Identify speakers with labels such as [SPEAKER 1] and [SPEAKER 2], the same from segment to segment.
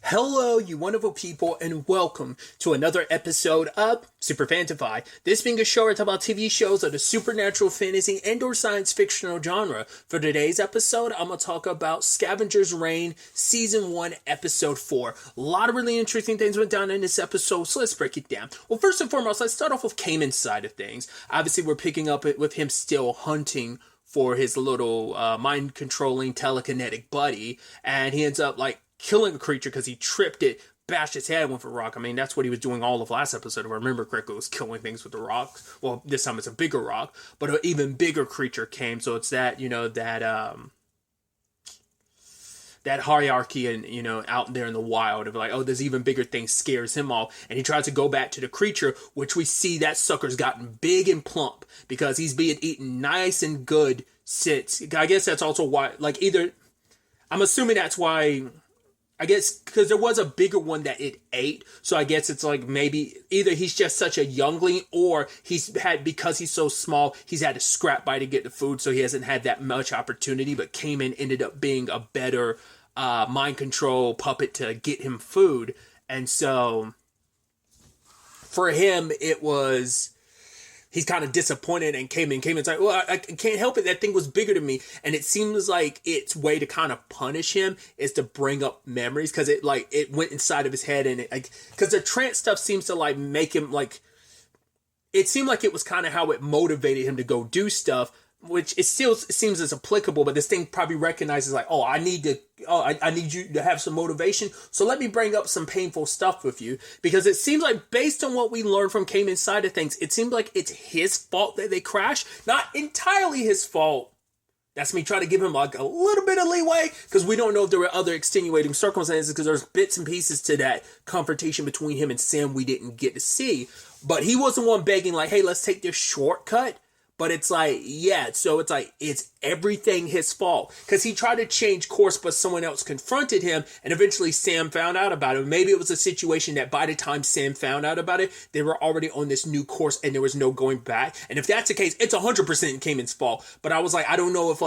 [SPEAKER 1] Hello, you wonderful people, and welcome to another episode of Super-Fanta-Fi. This being a show where I talk about TV shows of the supernatural, fantasy, and/or science fictional genre. For today's episode, I'm going to talk about Scavengers Reign, Season 1, Episode 4. A lot of really interesting things went down in this episode, so let's break it down. Well, first and foremost, let's start off with Cayman's side of things. Obviously, we're picking up with him still hunting for his little mind-controlling telekinetic buddy, and he ends up, killing a creature because he tripped it, bashed his head with a rock. I mean, that's what he was doing all of last episode. If I remember correctly, was killing things with the rock. Well, this time it's a bigger rock, but an even bigger creature came. So it's that, that hierarchy and, out there in the wild of like, oh, this even bigger thing scares him off. And he tries to go back to the creature, which we see that sucker's gotten big and plump because he's being eaten nice and good since. I guess that's also why, I'm assuming that's why. I guess because there was a bigger one that it ate, so I guess it's like maybe either he's just such a youngling, or because he's so small, he's had to scrap by to get the food, so he hasn't had that much opportunity. But Cayman ended up being a better mind control puppet to get him food, and so for him it was. He's kind of disappointed, and Cayman's like, well, I can't help it. That thing was bigger than me. And it seems like its way to kind of punish him is to bring up memories, because it went inside of his head, and because the trance stuff seems to make him it seemed like it was kind of how it motivated him to go do stuff, which it still seems as applicable, but this thing probably recognizes I need you to have some motivation, so let me bring up some painful stuff with you, because it seems like based on what we learned from Cayman's side of things, it seems like it's his fault that they crashed. Not entirely his fault. That's me trying to give him a little bit of leeway, because we don't know if there were other extenuating circumstances, because there's bits and pieces to that confrontation between him and Sam we didn't get to see. But he wasn't one begging hey, let's take this shortcut. But it's it's everything his fault. Because he tried to change course, but someone else confronted him, and eventually Sam found out about it. Maybe it was a situation that by the time Sam found out about it, they were already on this new course, and there was no going back. And if that's the case, it's 100% Cayman's fault. But I was I don't know if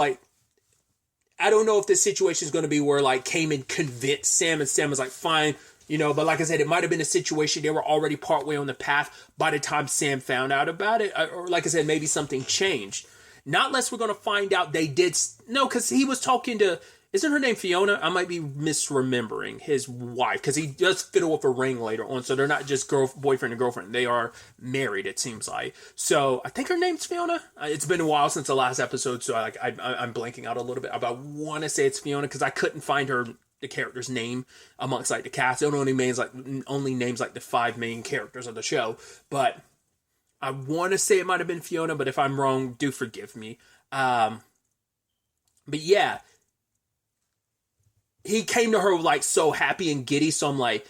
[SPEAKER 1] this situation is going to be where Cayman convinced Sam, and Sam was fine. But like I said, it might have been a situation they were already partway on the path by the time Sam found out about it. Or like I said, maybe something changed. Not unless we're going to find out they did. No, because he was talking to, isn't her name Fiona? I might be misremembering his wife, because he does fiddle with a ring later on. So they're not just boyfriend and girlfriend. They are married, it seems like. So I think her name's Fiona. It's been a while since the last episode, so I'm blanking out a little bit. But I want to say it's Fiona, because I couldn't find the character's name amongst the cast. It only names the 5 main characters of the show, but I want to say it might have been Fiona, but if I'm wrong, do forgive me. But yeah, he came to her so happy and giddy, so I'm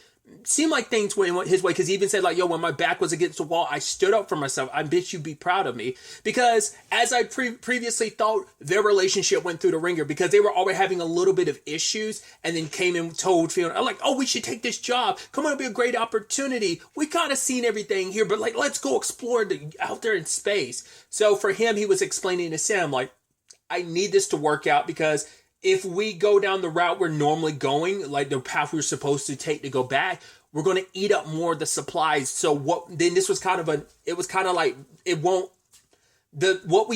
[SPEAKER 1] seemed like things went his way, because he even said yo, when my back was against the wall, I stood up for myself. I bet you'd be proud of me, because as I previously thought, their relationship went through the ringer, because they were already having a little bit of issues, and then came and told Fiona, oh, we should take this job, come on, it'll be a great opportunity, we kind of seen everything here, but let's go explore out there in space. So for him, he was explaining to Sam, I need this to work out, because if we go down the route we're normally going, the path we're supposed to take to go back, we're going to eat up more of the supplies. So what we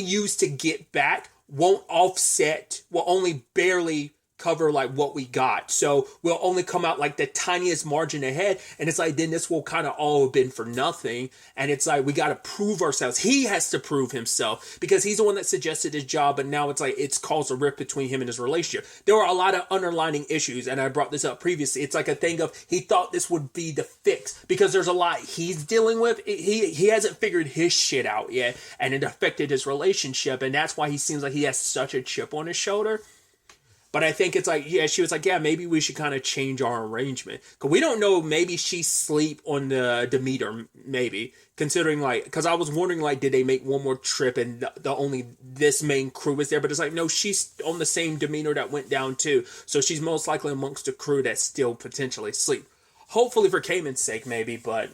[SPEAKER 1] use to get back won't offset, will only barely cover what we got. So we'll only come out the tiniest margin ahead, and it's then this will kind of all have been for nothing. And it's we got to prove ourselves. He has to prove himself, because he's the one that suggested his job, but now it's caused a rift between him and his relationship. There were a lot of underlining issues, and I brought this up previously. It's a thing of, he thought this would be the fix, because there's a lot he's dealing with. He hasn't figured his shit out yet, and it affected his relationship, and that's why he seems like he has such a chip on his shoulder. But I think it's she was maybe we should kind of change our arrangement. Because we don't know, maybe she sleep on the Demeter, maybe. Considering, because I was wondering, did they make one more trip and the only this main crew is there? But it's no, she's on the same Demeter that went down too. So she's most likely amongst the crew that still potentially sleep. Hopefully for Cayman's sake, maybe, but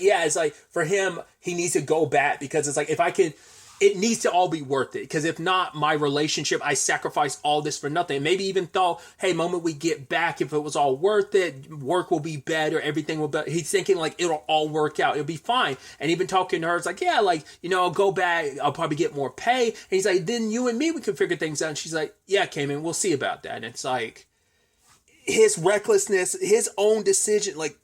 [SPEAKER 1] yeah, it's for him, he needs to go back, because it's if I can, it needs to all be worth it. Because if not, my relationship, I sacrificed all this for nothing. Maybe even thought, hey, moment we get back, if it was all worth it, work will be better, everything will be. He's thinking like it'll all work out, it'll be fine. And even talking to her, it's like, yeah, like, I'll go back, I'll probably get more pay. And he's like, then you and me, we can figure things out. And she's like, yeah, Cayman, we'll see about that. And it's like his recklessness, his own decision, like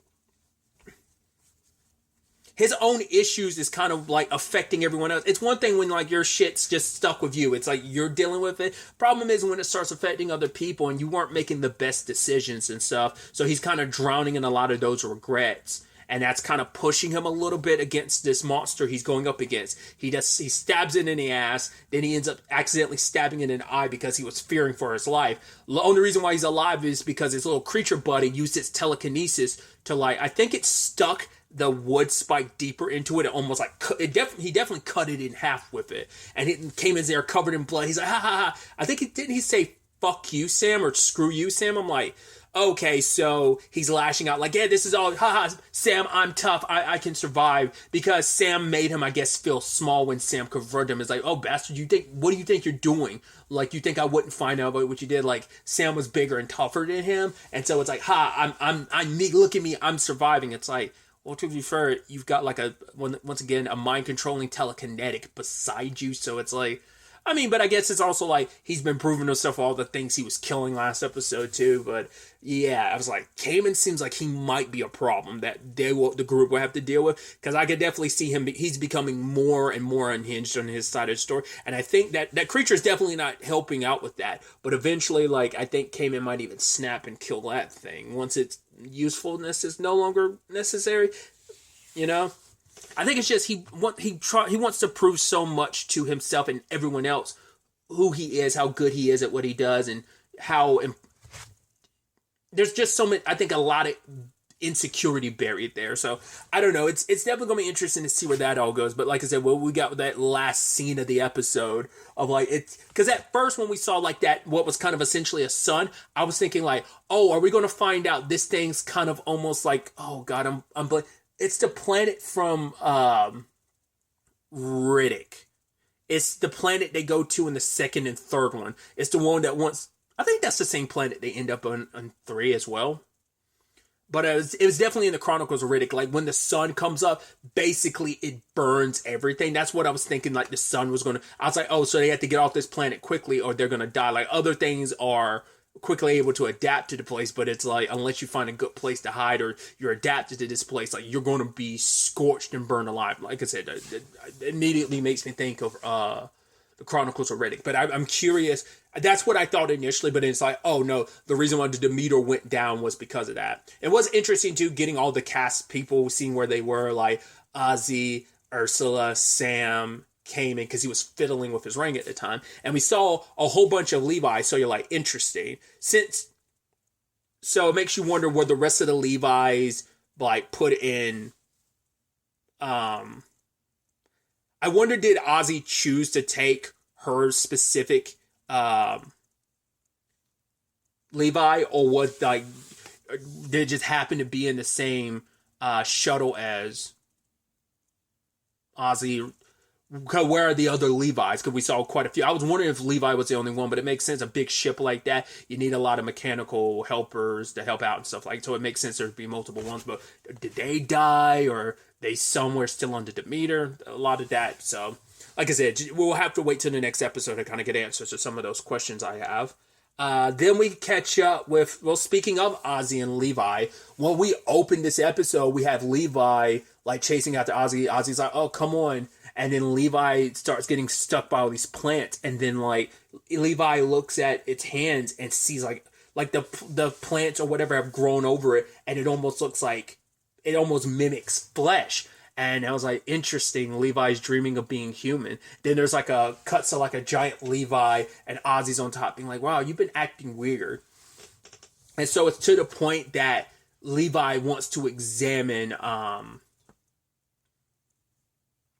[SPEAKER 1] his own issues is kind of like affecting everyone else. It's one thing when like your shit's just stuck with you. It's like you're dealing with it. Problem is when it starts affecting other people and you weren't making the best decisions and stuff. So he's kind of drowning in a lot of those regrets. And that's kind of pushing him a little bit against this monster he's going up against. He stabs it in the ass, then he ends up accidentally stabbing it in the eye because he was fearing for his life. The only reason why he's alive is because his little creature buddy used its telekinesis to like, I think it stuck the wood spike deeper into it. It almost like he definitely cut it in half with it, and it came in there covered in blood. He's like, ha ha ha. I think didn't he say fuck you, Sam, or screw you, Sam? I'm like, okay, so he's lashing out like, yeah, this is all, haha, Sam, I'm tough, I can survive, because Sam made him, I guess, feel small when Sam confronted him. It's like, oh, bastard, what do you think you're doing? Like, you think I wouldn't find out about what you did? Like, Sam was bigger and tougher than him, and so it's like, I'm me, look at me, I'm surviving. It's like, well, to be fair, you've got like once again, a mind-controlling telekinetic beside you, so it's like, I mean, but I guess it's also like he's been proving himself all the things he was killing last episode too. But yeah, I was like, Cayman seems like he might be a problem that the group will have to deal with, because I could definitely see him. He's becoming more and more unhinged on his side of the story, and I think that creature is definitely not helping out with that. But eventually, like, I think Cayman might even snap and kill that thing once its usefulness is no longer necessary. I think it's just he wants to prove so much to himself and everyone else who he is, how good he is at what he does, and how there's just so much. I think a lot of insecurity buried there. So I don't know. It's definitely gonna be interesting to see where that all goes. But like I said, what we got with that last scene of the episode of like it's because at first when we saw like that what was kind of essentially a sun, I was thinking like, oh, are we gonna find out this thing's kind of almost like, oh god, I'm it's the planet from Riddick. It's the planet they go to in the second and third one. It's the one that once... I think that's the same planet they end up on 3 as well. But it was definitely in the Chronicles of Riddick. Like, when the sun comes up, basically it burns everything. That's what I was thinking, like, the sun was going to... I was like, oh, so they have to get off this planet quickly or they're going to die. Like, other things are quickly able to adapt to the place, but it's like, unless you find a good place to hide or you're adapted to this place, like, you're going to be scorched and burned alive. Like I said, it immediately makes me think of the Chronicles of Riddick. But I'm curious. That's what I thought initially, but it's like, oh no, the reason why the Demeter went down was because of that. It was interesting too, getting all the cast people, seeing where they were, like Ozzy, Ursula, Sam, Cayman, because he was fiddling with his ring at the time, and we saw a whole bunch of Levi. So you're like, interesting. So it makes you wonder, were the rest of the Levi's like put in? I wonder, did Ozzy choose to take her specific Levi, or what? Like, did it just happen to be in the same shuttle as Ozzy? Where are the other Levi's? Because we saw quite a few. I was wondering if Levi was the only one, but it makes sense. A big ship like that, you need a lot of mechanical helpers to help out and stuff like that. So it makes sense there'd be multiple ones. But did they die, or they somewhere still on the Demeter? A lot of that. So, like I said, we'll have to wait till the next episode to kind of get answers to some of those questions I have. Then we catch up with, well, speaking of Ozzy and Levi, when we open this episode, we have Levi like chasing after Ozzy. Ozzy's like, oh, come on. And then Levi starts getting stuck by all these plants. And then like Levi looks at its hands and sees like the plants or whatever have grown over it. And it almost looks like, it almost mimics flesh. And I was like, interesting, Levi's dreaming of being human. Then there's like a cuts to like a giant Levi and Ozzy's on top being like, wow, you've been acting weird. And so it's to the point that Levi wants to examine,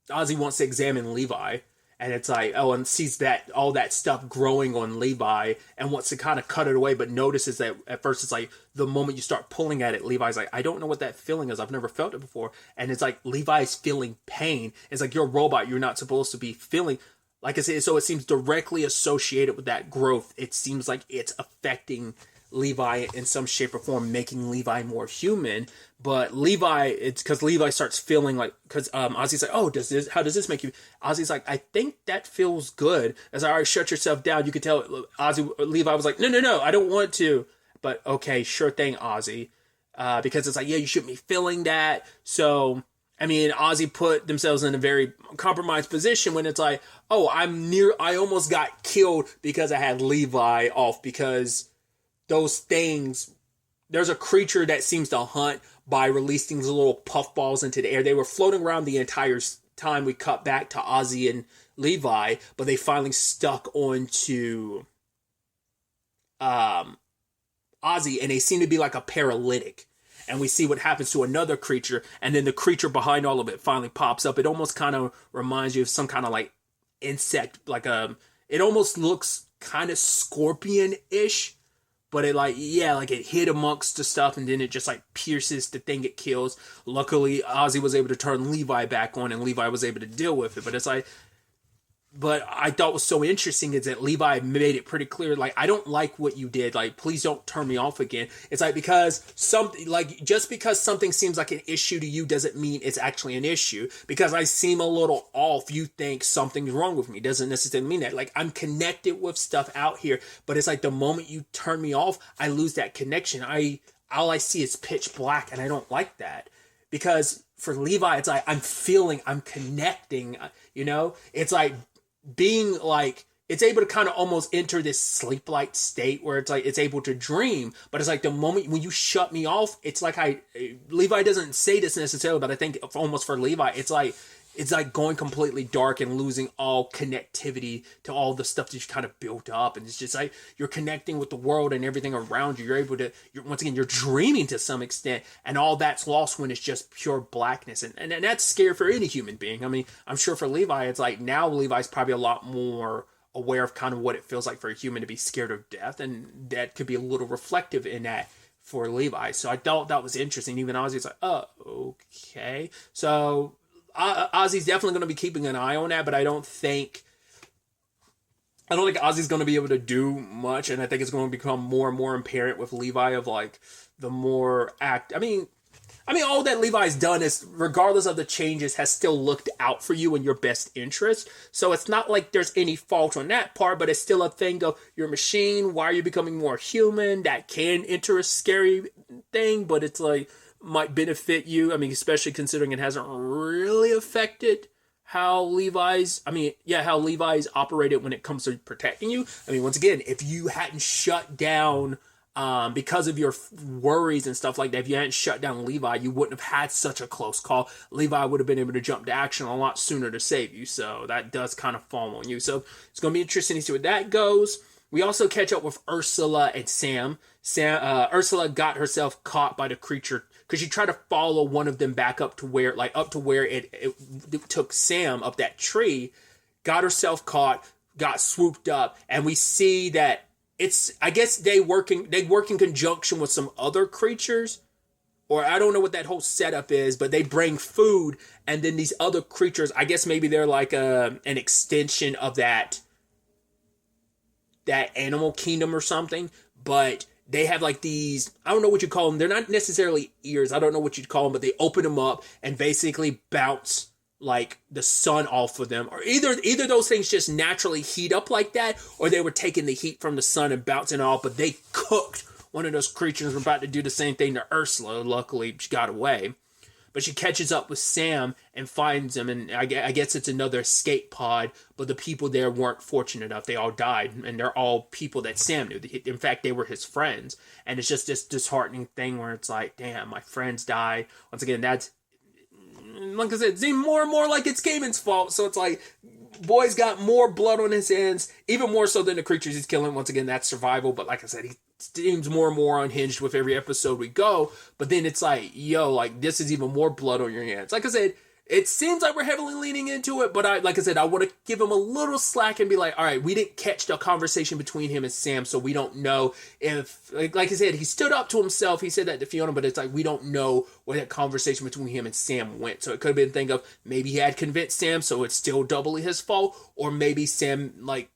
[SPEAKER 1] Ozzy wants to examine Levi. And it's like, oh, and sees that all that stuff growing on Levi and wants to kind of cut it away, but notices that at first it's like the moment you start pulling at it, Levi's like, I don't know what that feeling is. I've never felt it before. And it's like Levi's feeling pain. It's like, you're a robot. You're not supposed to be feeling. like I said, so it seems directly associated with that growth. It seems like it's affecting Levi in some shape or form, making Levi more human. But Levi, it's because Levi starts feeling like, because Ozzy's like, oh, how does this make you? Ozzy's like, I think that feels good. As I already shut yourself down, you could tell Levi was like, no, I don't want to. But okay, sure thing, Ozzy. Because it's like, yeah, you shouldn't be feeling that. So, I mean, Ozzy put themselves in a very compromised position when it's like, oh, I almost got killed because I had Levi off, because those things, there's a creature that seems to hunt by releasing these little puffballs into the air. They were floating around the entire time we cut back to Ozzy and Levi, but they finally stuck onto Ozzy, and they seem to be like a paralytic. And we see what happens to another creature, and then the creature behind all of it finally pops up. It almost kind of reminds you of some kind of like insect, it almost looks kind of scorpion-ish, but it hid amongst the stuff, and then it just like pierces the thing it kills. Luckily, Ozzy was able to turn Levi back on, and Levi was able to deal with it. But I thought was so interesting is that Levi made it pretty clear, like, I don't like what you did. Like, please don't turn me off again. It's like, just because something seems like an issue to you doesn't mean it's actually an issue. Because I seem a little off, you think something's wrong with me. Doesn't necessarily mean that. Like, I'm connected with stuff out here, but it's like the moment you turn me off, I lose that connection. All I see is pitch black, and I don't like that. Because for Levi, it's like, I'm connecting, It's like, being like, it's able to kind of almost enter this sleep-like state where it's like it's able to dream, but it's like the moment when you shut me off, it's like Levi doesn't say this necessarily, but I think almost for Levi, it's like going completely dark and losing all connectivity to all the stuff that you kind of built up, and it's just like you're connecting with the world and everything around you. You're dreaming to some extent, and all that's lost when it's just pure blackness, and that's scary for any human being. I mean, I'm sure for Levi, it's like now Levi's probably a lot more aware of kind of what it feels like for a human to be scared of death, and that could be a little reflective in that for Levi. So I thought that was interesting. Even Ozzy's like, oh, okay. So Ozzy's definitely going to be keeping an eye on that, but I don't think Ozzy's going to be able to do much, and I think it's going to become more and more apparent with Levi of like the more I mean, all that Levi's done is, regardless of the changes, has still looked out for you and your best interest. So it's not like there's any fault on that part, but it's still a thing of you're a machine. Why are you becoming more human? That can enter a scary thing, but it's like might benefit you. I mean, especially considering it hasn't really affected how Levi's operated when it comes to protecting you. I mean, once again, if you hadn't shut down because of your worries and stuff like that, if you hadn't shut down Levi, you wouldn't have had such a close call. Levi would have been able to jump to action a lot sooner to save you. So that does kind of fall on you. So it's going to be interesting to see where that goes. We also catch up with Ursula and Sam. Ursula got herself caught by the creature because she tried to follow one of them back up to where it took Sam up that tree, got herself caught, got swooped up, and we see that I guess they work in conjunction with some other creatures, or I don't know what that whole setup is, but they bring food, and then these other creatures, I guess maybe they're like an extension of that animal kingdom or something, but they have like these, I don't know what you call them. They're not necessarily ears. I don't know what you'd call them, but they open them up and basically bounce like the sun off of them. Or either those things just naturally heat up like that, or they were taking the heat from the sun and bouncing it off, but they cooked one of those creatures. Were about to do the same thing to Ursula. Luckily, she got away. But she catches up with Sam and finds him, and I guess it's another escape pod, but the people there weren't fortunate enough. They all died, and they're all people that Sam knew. In fact, they were his friends, and it's just this disheartening thing where it's like, damn, my friends die. Once again, that's, like I said, it seems more and more like it's Cayman's fault, so it's like, boy's got more blood on his hands, even more so than the creatures he's killing. Once again, that's survival, but like I said, he seems more and more unhinged with every episode we go, but then it's like, yo, like, this is even more blood on your hands. Like I said, It seems like we're heavily leaning into it, but like I said, I want to give him a little slack and be like, all right, we didn't catch the conversation between him and Sam, so we don't know if, like I said, he stood up to himself. He said that to Fiona, but it's like we don't know where that conversation between him and Sam went. So it could have been a thing of maybe he had convinced Sam, so it's still doubly his fault, or maybe Sam, like,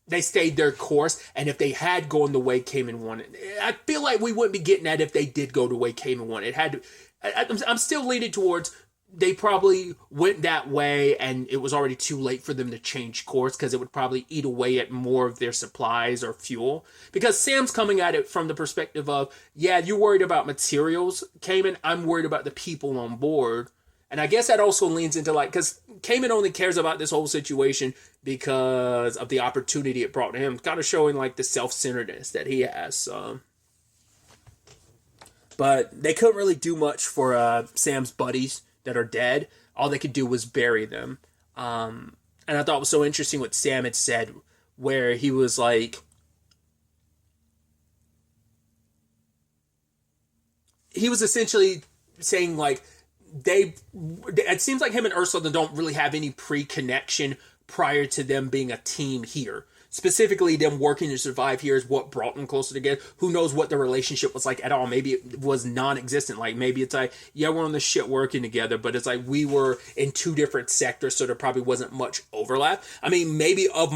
[SPEAKER 1] they stayed their course, and if they had gone the way Cayman wanted, I feel like we wouldn't be getting that if they did go the way Cayman wanted. It had to, I'm still leaning towards they probably went that way and it was already too late for them to change course because it would probably eat away at more of their supplies or fuel. Because Sam's coming at it from the perspective of, yeah, you're worried about materials, Cayman. I'm worried about the people on board. And I guess that also leans into like, because Cayman only cares about this whole situation because of the opportunity it brought to him, kind of showing like the self-centeredness that he has. So. But they couldn't really do much for Sam's buddies that are dead. All they could do was bury them. And I thought it was so interesting what Sam had said, where he was like, he was essentially saying like, it seems like him and Ursula don't really have any pre-connection prior to them being a team here. Specifically, them working to survive here is what brought them closer together. Who knows what the relationship was like at all? Maybe it was non-existent. Like, maybe it's like, yeah, we're on the ship working together, but it's like we were in two different sectors, so there probably wasn't much overlap. I mean, maybe of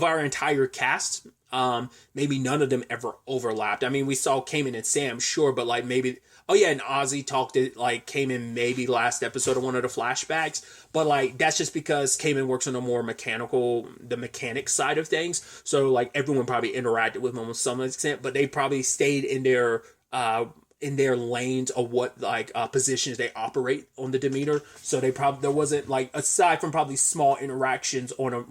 [SPEAKER 1] our entire cast, maybe none of them ever overlapped. I mean, we saw Cayman and Sam, sure, but like maybe... Oh yeah, and Ozzy came in maybe last episode of one of the flashbacks, but like that's just because Cayman works on the more the mechanics side of things. So like everyone probably interacted with him to some extent, but they probably stayed in their lanes of what positions they operate on the Demeter. So there wasn't like, aside from probably small interactions on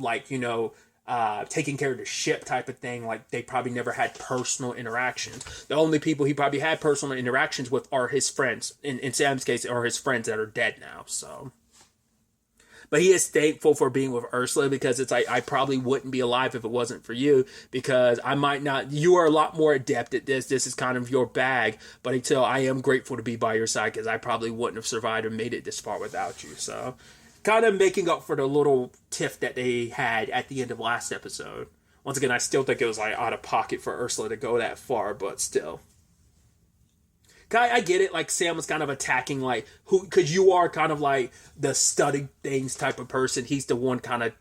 [SPEAKER 1] taking care of the ship type of thing, like they probably never had personal interactions. The only people he probably had personal interactions with are his friends. In Sam's case, are his friends that are dead now. So, but he is thankful for being with Ursula, because it's like, I probably wouldn't be alive if it wasn't for you, because I might not. You are a lot more adept at this. This is kind of your bag. But until I am grateful to be by your side, because I probably wouldn't have survived or made it this far without you. So. Kind of making up for the little tiff that they had at the end of last episode. Once again, I still think it was like out of pocket for Ursula to go that far, but still. I get it, like Sam was kind of attacking like who, because you are kind of like the study things type of person. He's the one kind of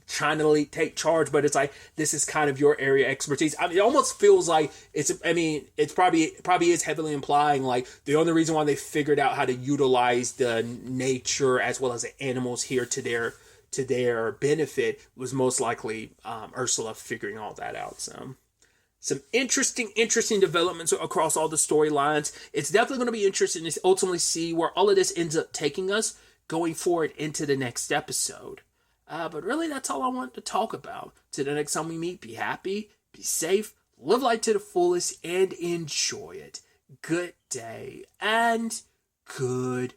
[SPEAKER 1] trying to take charge, but it's like, this is kind of your area of expertise. I mean, it almost feels like it's probably is heavily implying like the only reason why they figured out how to utilize the nature as well as the animals here to their benefit was most likely Ursula figuring all that out. So some interesting developments across all the storylines. It's definitely going to be interesting to ultimately see where all of this ends up taking us going forward into the next episode. But really, that's all I want to talk about. Till the next time we meet, be happy, be safe, live life to the fullest, and enjoy it. Good day, and good